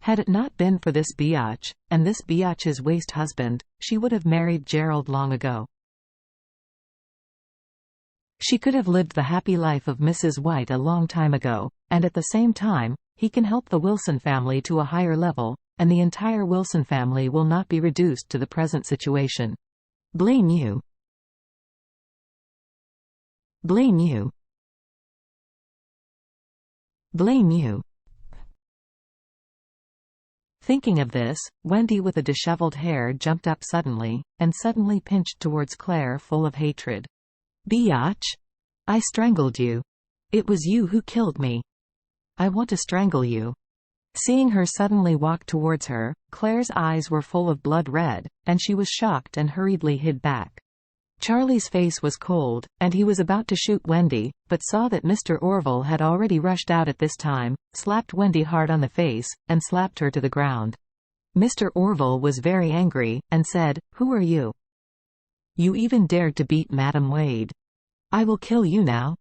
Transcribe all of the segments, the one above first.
Had it not been for this biatch, and this biatch's waste husband, she would have married Gerald long ago. She could have lived the happy life of Mrs. White a long time ago, and at the same time, he can help the Wilson family to a higher level, and the entire Wilson family will not be reduced to the present situation. Blame you. Blame you. Blame you. Thinking of this, Wendy with the disheveled hair jumped up suddenly, and suddenly pinched towards Claire full of hatred. Biatch! I strangled you. It was you who killed me. I want to strangle you. Seeing her suddenly walk towards her, Claire's eyes were full of blood red, and she was shocked and hurriedly hid back. Charlie's face was cold, and he was about to shoot Wendy, but saw that Mr. Orville had already rushed out at this time, slapped Wendy hard on the face, and slapped her to the ground. Mr. Orville was very angry, and said, "Who are you? You even dared to beat Madam Wade. I will kill you now."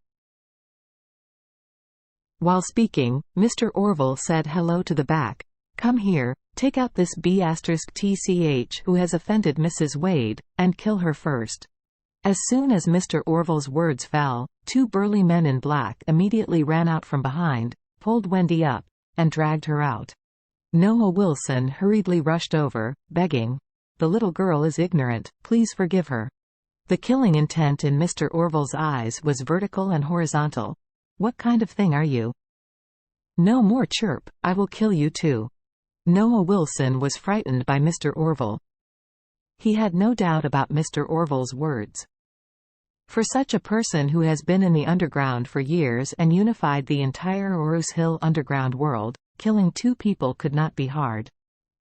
While speaking, Mr. Orville said hello to the back. "Come here, take out this B*TCH who has offended Mrs. Wade, and kill her first." As soon as Mr. Orville's words fell, two burly men in black immediately ran out from behind, pulled Wendy up, and dragged her out. Noah Wilson hurriedly rushed over, begging, "The little girl is ignorant, please forgive her." The killing intent in Mr. Orville's eyes was vertical and horizontal. "What kind of thing are you? No more chirp, I will kill you too." Noah Wilson was frightened by Mr. Orville. He had no doubt about Mr. Orville's words. For such a person who has been in the underground for years and unified the entire Orus Hill underground world, killing two people could not be hard.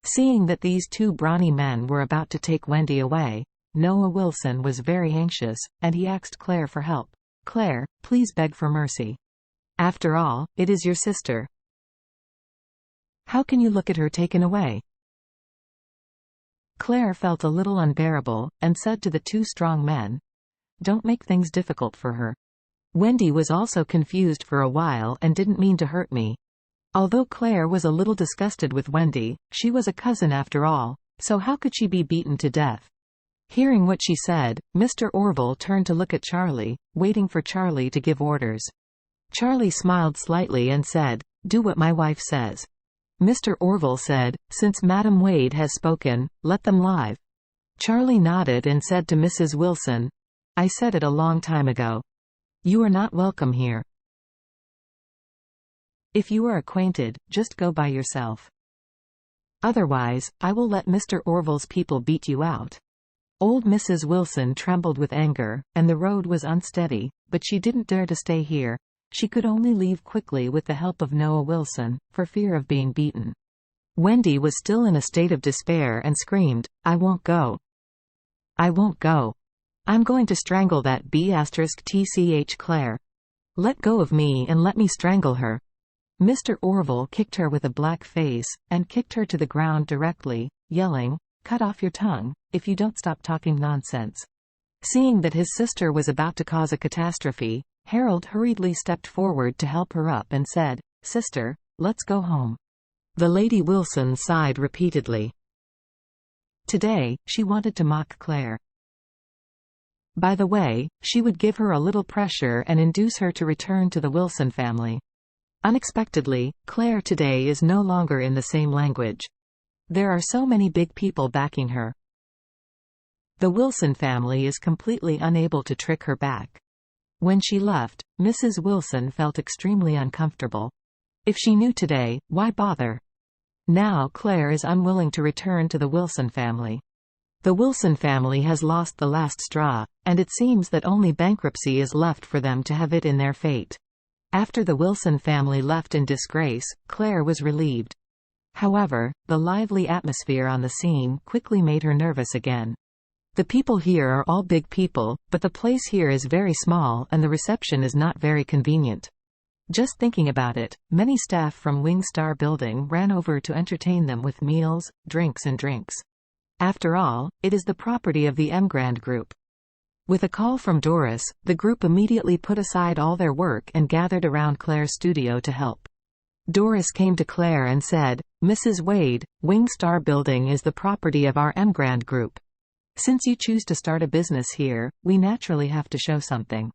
Seeing that these two brawny men were about to take Wendy away, Noah Wilson was very anxious, and he asked Claire for help. "Claire, please beg for mercy. After all, it is your sister. How can you look at her taken away?" Claire felt a little unbearable, and said to the two strong men, "Don't make things difficult for her. Wendy was also confused for a while and didn't mean to hurt me." Although Claire was a little disgusted with Wendy, she was a cousin after all, so how could she be beaten to death? Hearing what she said, Mr. Orville turned to look at Charlie, waiting for Charlie to give orders. Charlie smiled slightly and said, "Do what my wife says." Mr. Orville said, "Since Madam Wade has spoken, let them live." Charlie nodded and said to Mrs. Wilson, "I said it a long time ago. You are not welcome here. If you are acquainted, just go by yourself. Otherwise, I will let Mr. Orville's people beat you out." Old Mrs. Wilson trembled with anger, and the road was unsteady, but she didn't dare to stay here. She could only leave quickly with the help of Noah Wilson, for fear of being beaten. Wendy was still in a state of despair and screamed, "I won't go. I won't go. I'm going to strangle that B*TCH Claire. Let go of me and let me strangle her." Mr. Orville kicked her with a black face, and kicked her to the ground directly, yelling, "Cut off your tongue, if you don't stop talking nonsense." Seeing that his sister was about to cause a catastrophe, Harold hurriedly stepped forward to help her up and said, "Sister, let's go home." The Lady Wilson sighed repeatedly. Today, she wanted to mock Claire. By the way, she would give her a little pressure and induce her to return to the Wilson family. Unexpectedly, Claire today is no longer in the same language. There are so many big people backing her. The Wilson family is completely unable to trick her back. When she left, Mrs. Wilson felt extremely uncomfortable. If she knew today, why bother? Now Claire is unwilling to return to the Wilson family. The Wilson family has lost the last straw, and it seems that only bankruptcy is left for them to have it in their fate. After the Wilson family left in disgrace, Claire was relieved. However, the lively atmosphere on the scene quickly made her nervous again. The people here are all big people, but the place here is very small and the reception is not very convenient. Just thinking about it, many staff from Wing Star Building ran over to entertain them with meals, drinks and drinks. After all, it is the property of the Emgrand Group. With a call from Doris, the group immediately put aside all their work and gathered around Claire's studio to help. Doris came to Claire and said, Mrs. Wade, Wing Star Building is the property of our Emgrand Group. Since you choose to start a business here, we naturally have to show something.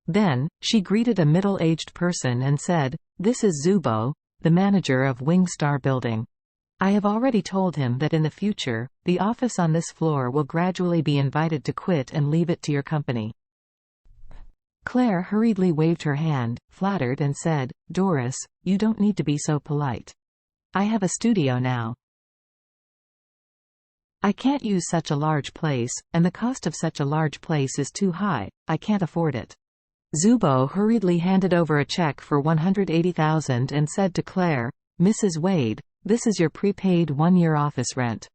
Then, she greeted a middle-aged person and said, "This is Zubo, the manager of Wing Star Building. I have already told him that in the future, the office on this floor will gradually be invited to quit and leave it to your company." Claire hurriedly waved her hand, flattered, and said, "Doris, you don't need to be so polite. I have a studio now. I can't use such a large place, and the cost of such a large place is too high. I can't afford it." Zubo hurriedly handed over a check for $180,000 and said to Claire, "Mrs. Wade, this is your prepaid one-year office rent.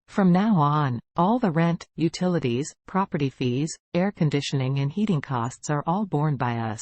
From now on, all the rent, utilities, property fees, air conditioning and heating costs are all borne by us.